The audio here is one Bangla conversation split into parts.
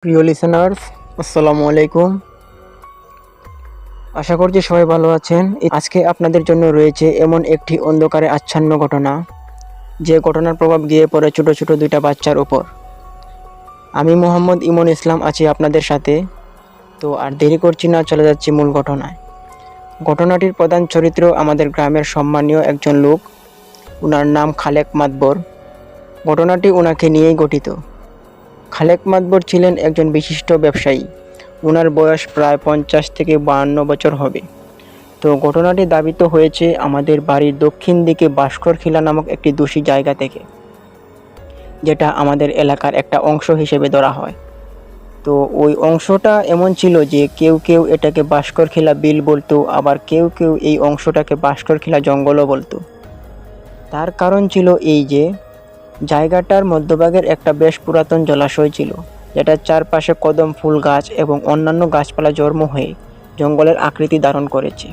প্রিয় লিসেনার্স, আসসালামু আলাইকুম। আশা করছি সবাই ভালো আছেন। আজকে আপনাদের জন্য রয়েছে এমন একটি অন্ধকারে আচ্ছন্ন ঘটনা, যে ঘটনার প্রভাব গিয়ে পড়ে ছোট ছোট দুইটা বাচ্চার উপর। আমি মোহাম্মদ ইমন ইসলাম আছি আপনাদের সাথে। তো আর দেরি করছি না, চলে যাচ্ছি মূল ঘটনায়। ঘটনাটির প্রধান চরিত্র আমাদের গ্রামের সম্মানীয় একজন লোক। ওনার নাম খালেক মাতবর। ঘটনাটি ওনাকে নিয়েই গঠিত। খালেক মাতবর ছিলেন একজন বিশিষ্ট ব্যবসায়ী। ওনার বয়স প্রায় 50 থেকে 52 বছর হবে। তো ঘটনাটি ধাবিত হয়েছে আমাদের বাড়ির দক্ষিণ দিকে ভাস্করখিলা নামক একটি দোষী জায়গা থেকে, যেটা আমাদের এলাকার একটা অংশ হিসেবে ধরা হয়। তো ওই অংশটা এমন ছিল যে কেউ কেউ এটাকে ভাস্করখিলা বিল বলতো, আবার কেউ কেউ এই অংশটাকে ভাস্করখিলা জঙ্গলও বলতো। তার কারণ ছিল এই যে জায়গাটার মধ্যভাগের একটা বেশ পুরাতন জলাশয় ছিল, যেটার চারপাশে কদম ফুল গাছ এবং অন্যান্য গাছপালা জন্ম হয়ে জঙ্গলের আকৃতি ধারণ করেছে।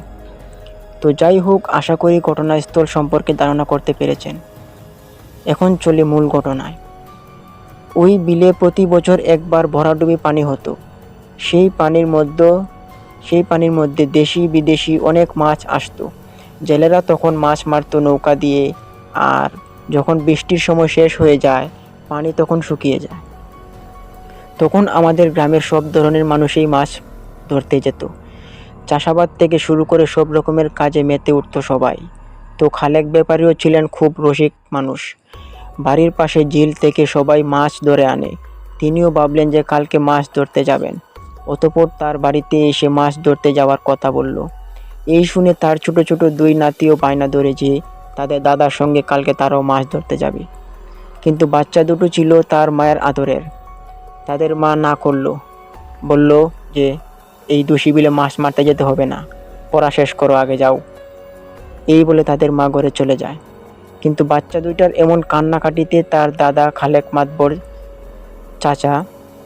তো যাই হোক, আশা করি ঘটনাস্থল সম্পর্কে ধারণা করতে পেরেছেন। এখন চলি মূল ঘটনায়। ওই বিলে প্রতি বছর একবার ভরাডুবি পানি হতো। সেই পানির মধ্যে দেশি বিদেশি অনেক মাছ আসতো। জেলেরা তখন মাছ মারতো নৌকা দিয়ে, আর যখন বৃষ্টির সময় শেষ হয়ে যায়, পানি তখন শুকিয়ে যায়। তখন আমাদের গ্রামের সব ধরনের মানুষই মাছ ধরতে যেত। চাষাবাদ থেকে শুরু করে সব রকমের কাজে মেতে উঠত সবাই। তো খালেক ব্যাপারীও ছিলেন খুব রসিক মানুষ। বাড়ির পাশে ঝিল থেকে সবাই মাছ ধরে আনে। তিনিও ভাবলেন যে কালকে মাছ ধরতে যাবেন। অতঃপর তার বাড়িতে এসে মাছ ধরতে যাওয়ার কথা বলল। এই শুনে তার ছোট ছোট দুই নাতিও বায়না ধরে যে তাদের দাদার সঙ্গে কালকে তারাও মাছ ধরতে যাবে। কিন্তু বাচ্চা দুটো ছিল তার মায়ের আদরের। তাদের মা না করলো, বলল যে এই দোষী বিলে মাছ মারতে যেতে হবে না, পড়া শেষ করো, আগে যাও। এই বলে তাদের মা ঘরে চলে যায়। কিন্তু বাচ্চা দুইটার এমন কান্নাকাটিতে তার দাদা খালেক মাতবর চাচা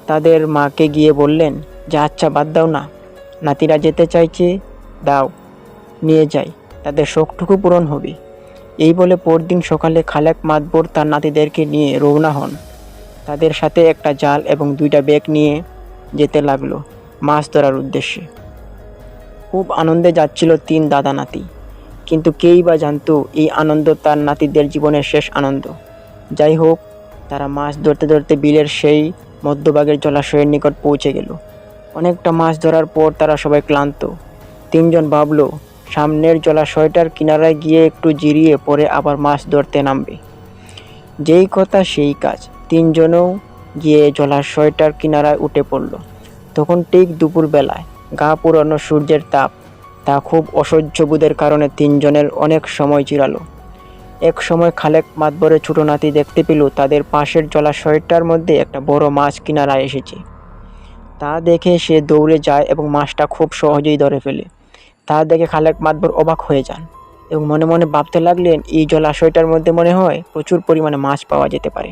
তাদের মাকে গিয়ে বললেন যে আচ্ছা বাদ দাও না, নাতিরা যেতে চাইছে, দাও, নিয়ে যাই, তাদের শখটুকু পূরণ হবে। এই বলে পরদিন সকালে খালেক মাতবর তার নাতিদেরকে নিয়ে রওনা হন। তাদের সাথে একটা জাল এবং দুইটা ব্যাগ নিয়ে যেতে লাগলো মাছ ধরার উদ্দেশ্যে। খুব আনন্দে যাচ্ছিল তিন দাদা নাতি, কিন্তু কেই বা জানতো এই আনন্দ তার নাতিদের জীবনের শেষ আনন্দ। যাই হোক, তারা মাছ ধরতে ধরতে বিলের সেই মধ্যভাগের জলাশয়ের নিকট পৌঁছে গেল। অনেকটা মাছ ধরার পর তারা সবাই ক্লান্ত। তিনজন ভাবলো সামনের জলাশয়টার কিনারায় গিয়ে একটু জিরিয়ে পরে আবার মাছ ধরতে নামবে। যেই কথা সেই কাজ, তিনজনেও গিয়ে জলাশয়টার কিনারায় উঠে পড়ল। তখন ঠিক দুপুর বেলায় গা পুরানো সূর্যের তাপ, তা খুব অসহ্য বোধের কারণে তিনজনের অনেক সময় চিরালো। এক সময় খালেক মাতবরের ছোট নাতি দেখতে পেল তাদের পাশের জলাশয়টার মধ্যে একটা বড় মাছ কিনারায় এসেছে। তা দেখে সে দৌড়ে যায় এবং মাছটা খুব সহজেই ধরে ফেলে। তা দেখে খালেক মাতবর অবাক হয়ে যান এবং মনে মনে ভাবতে লাগলেন এই জলাশয়টার মধ্যে মনে হয় প্রচুর পরিমাণে মাছ পাওয়া যেতে পারে।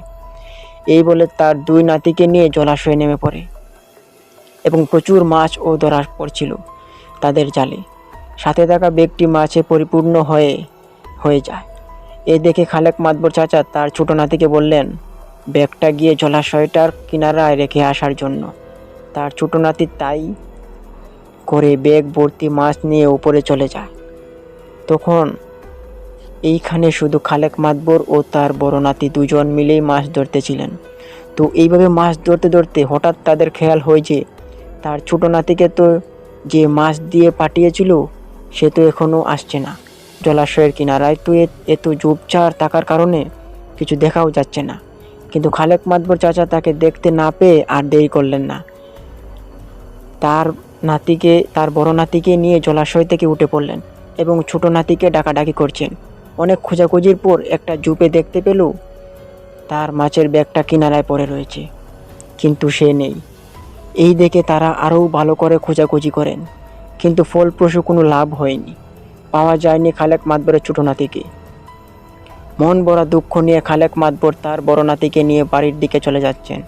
এই বলে তার দুই নাতিকে নিয়ে জলাশয়ে নেমে পড়ে এবং প্রচুর মাছও ধরা পড়ছিল তাদের জালে। সাথে থাকা ব্যাগটি মাছে পরিপূর্ণ হয়ে যায়। এ দেখে খালেক মাতবর চাচা তার ছোট নাতিকে বললেন ব্যাগটা গিয়ে জলাশয়টার কিনারায় রেখে আসার জন্য। তার ছোট নাতি তাই করে ব্যাগ ভর্তি মাছ নিয়ে উপরে চলে যায়। তখন এইখানে শুধু খালেক মাতবর ও তার বড় নাতি দুজন মিলেই মাছ ধরতেছিলেন। তো এইভাবে মাছ ধরতে ধরতে হঠাৎ তাদের খেয়াল হয় যে তার ছোট নাতিকে তো যে মাছ দিয়ে পাঠিয়েছিল সে তো এখনও আসছে না। জলাশয়ের কিনারায় তো এত ঝোপঝাড় থাকার কারণে কিছু দেখাও যাচ্ছে না। কিন্তু খালেক মাতবর চাচা তাকে দেখতে না পেয়ে আর দেরি করলেন না। তার বড় নাতিকে নিয়ে জলাশয় থেকে উঠে পড়লেন এবং ছোট নাতিকে ডাকাডাকি করছেন। অনেক খোঁজাখুঁজির পর একটা ঝোপে দেখতে পেল তার মাছের ব্যাগটা কিনারায় পড়ে রয়েছে, কিন্তু সে নেই। এই দেখে তারা আরও ভালো করে খোঁজাখুঁজি করেন, কিন্তু ফলপ্রসূ কোনো লাভ হয়নি। পাওয়া যায়নি খালেক মাতবরের ছোট নাতিকে। মন ভরা দুঃখ নিয়ে খালেক মাতবর তার বড় নাতিকে নিয়ে বাড়ির দিকে চলে যাচ্ছেন।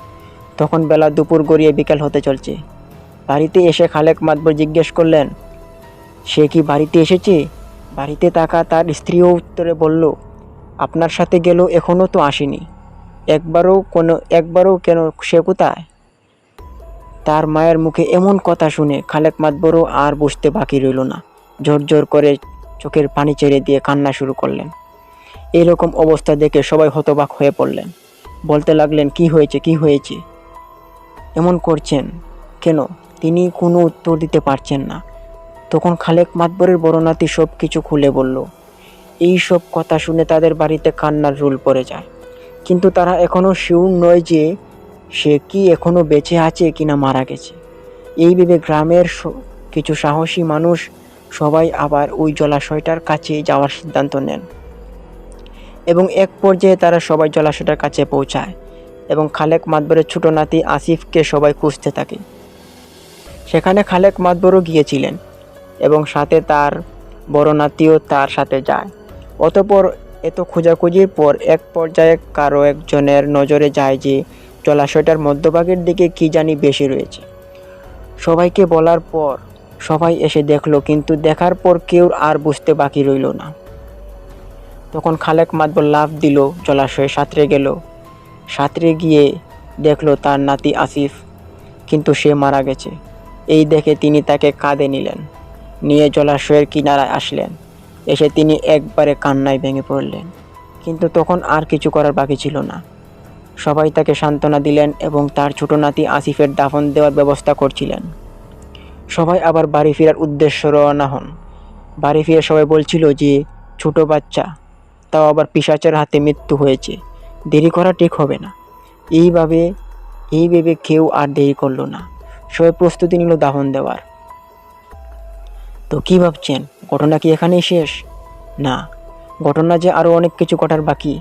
তখন বেলা দুপুর গড়িয়ে বিকেল হতে চলছে। বাড়িতে এসে খালেক মাতবর জিজ্ঞেস করলেন সে কি বাড়িতে এসেছে। বাড়িতে থাকা তার স্ত্রীও উত্তরে বলল আপনার সাথে গেল, এখনও তো আসেনি। একবারও কেন, সে কোথায়? তার মায়ের মুখে এমন কথা শুনে খালেক মাতবরও আর বুঝতে বাকি রইল না। ঝরঝর করে চোখের পানি ছেড়ে দিয়ে কান্না শুরু করলেন। এরকম অবস্থা দেখে সবাই হতবাক হয়ে পড়লেন। বলতে লাগলেন, কি হয়েছে, কি হয়েছে, এমন করছেন কেন? তিনি কোনো উত্তর দিতে পারছেন না। তখন খালেক মাতবরের বড় নাতি সব কিছু খুলে বলল। এই সব কথা শুনে তাদের বাড়িতে কান্নার রোল পড়ে যায়। কিন্তু তারা এখনও শিওর নয় যে সে কি এখনও বেঁচে আছে কিনা মারা গেছে। এই ভেবে গ্রামের কিছু সাহসী মানুষ সবাই আবার ওই জলাশয়টার কাছে যাওয়ার সিদ্ধান্ত নেন এবং এক পর্যায়ে তারা সবাই জলাশয়টার কাছে পৌঁছায় এবং খালেক মাতবরের ছোট নাতি আসিফকে সবাই খুঁজতে থাকে। সেখানে খালেক মাতবরও গিয়েছিলেন এবং সাথে তার বড় নাতিও তার সাথে যায়। অতঃপর এত খোঁজাখুঁজির পর এক পর্যায়ে কারো একজনের নজরে যায় যে জলাশয়টার মধ্যভাগের দিকে কি জানি বেশি রয়েছে। সবাইকে বলার পর সবাই এসে দেখলো, কিন্তু দেখার পর কেউ আর বুঝতে বাকি রইল না। তখন খালেক মাতবর লাফ দিল, জলাশয়ে সাঁতরে গেল। সাঁতরে গিয়ে দেখলো তার নাতি আসিফ, কিন্তু সে মারা গেছে। এই দেখে তিনি তাকে কাঁধে নিলেন, নিয়ে জলাশয়ের কিনারায় আসলেন। এসে তিনি একবারে কান্নায় ভেঙে পড়লেন। কিন্তু তখন আর কিছু করার বাকি ছিল না। সবাই তাকে সান্ত্বনা দিলেন এবং তার ছোট নাতি আসিফের দাফন দেওয়ার ব্যবস্থা করছিলেন। সবাই আবার বাড়ি ফেরার উদ্দেশ্যে রওনা হন। বাড়ি ফিরে সবাই বলছিল যে ছোট বাচ্চা, তাও আবার পিশাচের হাতে মৃত্যু হয়েছে, দেরি করা ঠিক হবে না। এই ভেবে কেউ আর দেরি করলো না। সবাই প্রস্তুতি নিল দাফন দেওয়ার। তো কি ভাবছেন, ঘটনা কি এখানেই শেষ? না, ঘটনা যে আরও অনেক কিছু ঘটার বাকি।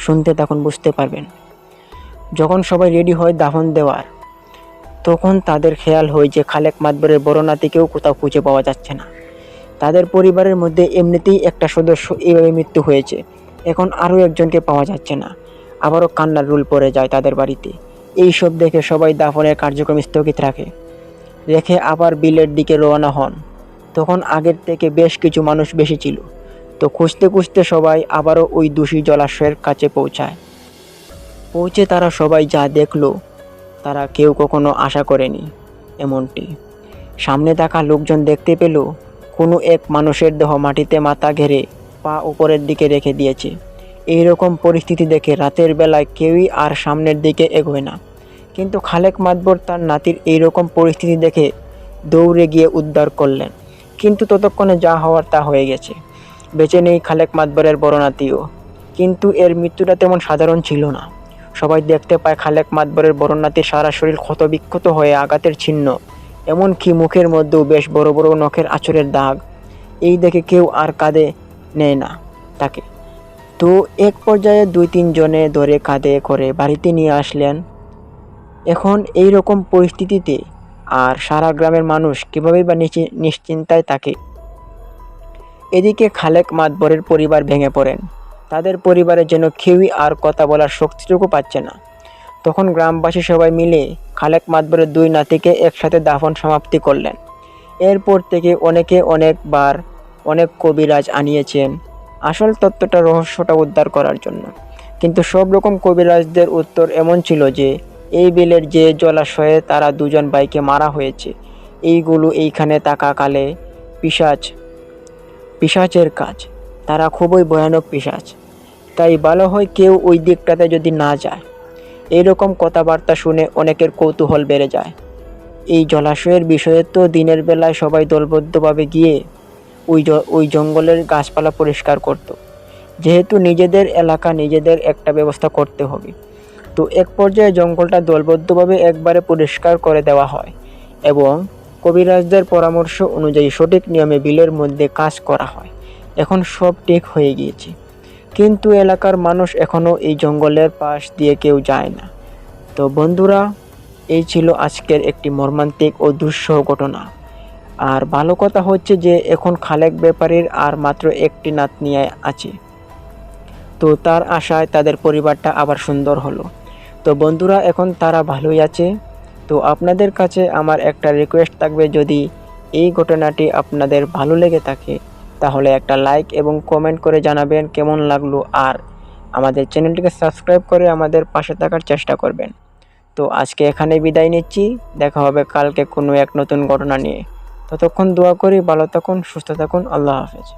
শুনতে তখন বুঝতে পারবেন। যখন সবাই রেডি হয় দাফন দেওয়ার, তখন তাদের খেয়াল হয় যে খালেক মাতবরের বড় নাতিকেও কোথাও খুঁজে পাওয়া যাচ্ছে না। তাদের পরিবারের মধ্যে এমনিতেই একটা সদস্য এইভাবে মৃত্যু হয়েছে, এখন আরও একজনকে পাওয়া যাচ্ছে না। আবারও কান্নার রোল পড়ে যায় তাদের বাড়িতে। এই সব দেখে সবাই দাফনের কার্যক্রম স্থগিত রেখে আবার বিলের দিকে রওনা হন। তখন আগের থেকে বেশ কিছু মানুষ বেশি ছিল। তো খুঁজতে খুঁজতে সবাই আবারও ওই দূষী জলাশয়ের কাছে পৌঁছে তারা সবাই যা দেখলো তারা কেউ কখনো আশা করেনি এমনটি। সামনে থাকা লোকজন দেখতে পেল কোনো এক মানুষের দেহ মাটিতে মাথা ঘেরে পা উপরের দিকে রেখে দিয়েছে। এই রকম পরিস্থিতি দেখে রাতের বেলায় কেউই আর সামনের দিকে এগোয় না। কিন্তু খালেক মাতবর তার নাতির এই রকম পরিস্থিতি দেখে দৌড়ে গিয়ে উদ্ধার করলেন। কিন্তু ততক্ষণে যা হওয়ার তা হয়ে গেছে। বেঁচে নেই খালেক মাতবরের বড় নাতিও। কিন্তু এর মৃত্যুটা তেমন সাধারণ ছিল না। সবাই দেখতে পায় খালেক মাতবরের বড় নাতির সারা শরীর ক্ষতবিক্ষত হয়ে আঘাতের চিহ্ন, এমনকি মুখের মধ্যেও বেশ বড় বড় নখের আঁচড়ের দাগ। এই দেখে কেউ আর কাঁধে নেয় না তাকে। তো এক পর্যায়ে 2-3 জনে ধরে কাঁধে করে বাড়িতে নিয়ে আসলেন। এখন এই রকম পরিস্থিতিতে আর সারা গ্রামের মানুষ কীভাবে বা নিশ্চিন্তায় থাকে। এদিকে খালেক মাতবরের পরিবার ভেঙে পড়েন। তাদের পরিবারে যেন কেউই আর কথা বলার শক্তিটুকু পাচ্ছে না। তখন গ্রামবাসী সবাই মিলে খালেক মাতবরের 2 নাতিকে একসাথে দাফন সমাপ্তি করলেন। এরপর থেকে অনেকে অনেকবার অনেক কবিরাজ আনিয়েছেন আসল তত্ত্বটা, রহস্যটা উদ্ধার করার জন্য। কিন্তু সব রকম কবিরাজদের উত্তর এমন ছিল যে এই বিলের যে জলাশয়ে তারা 2 জন ভাইকে মারা হয়েছে, এইগুলো এইখানে থাকাকালে পিশাচের কাজ। তারা খুবই ভয়ানক পিশাচ। তাই ভালো হয় কেউ ওই দিকটাতে যদি না যায়। এইরকম কথাবার্তা শুনে অনেকের কৌতূহল বেড়ে যায়। এই জলাশয়ের বিষয়ে তো দিনের বেলায় সবাই দলবদ্ধভাবে গিয়ে ওই জঙ্গলের গাছপালা পরিষ্কার করত। যেহেতু নিজেদের এলাকা, নিজেদের একটা ব্যবস্থা করতে হবে। তো এক পর্যায়ে জঙ্গলটা দলবদ্ধভাবে একবারে পরিষ্কার করে দেওয়া হয় এবং কবিরাজদের পরামর্শ অনুযায়ী সঠিক নিয়মে বিলের মধ্যে কাজ করা হয়। এখন সব ঠিক হয়ে গিয়েছে, কিন্তু এলাকার মানুষ এখনও এই জঙ্গলের পাশ দিয়ে কেউ যায় না। তো বন্ধুরা, এই ছিল আজকের একটি মর্মান্তিক ও দুঃসহ ঘটনা। আর ভালো কথা হচ্ছে যে এখন খালেক ব্যাপারীর আর মাত্র একটি নাতনি আছে। তো তার আশায় তাদের পরিবারটা আবার সুন্দর হলো। তো বন্ধুরা, এখন তারা ভালোই আছে। তো আপনাদের কাছে আমার একটা রিকোয়েস্ট থাকবে, যদি এই ঘটনাটি আপনাদের ভালো লেগে থাকে তাহলে একটা লাইক এবং কমেন্ট করে জানাবেন কেমন লাগলো, আর আমাদের চ্যানেলটিকে সাবস্ক্রাইব করে আমাদের পাশে থাকার চেষ্টা করবেন। তো আজকে এখানে বিদায় নিচ্ছি, দেখা হবে কালকে কোনো এক নতুন ঘটনা নিয়ে। ততক্ষণ দোয়া করি ভালো থাকুন, সুস্থ থাকুন, আল্লাহ হাফেজ।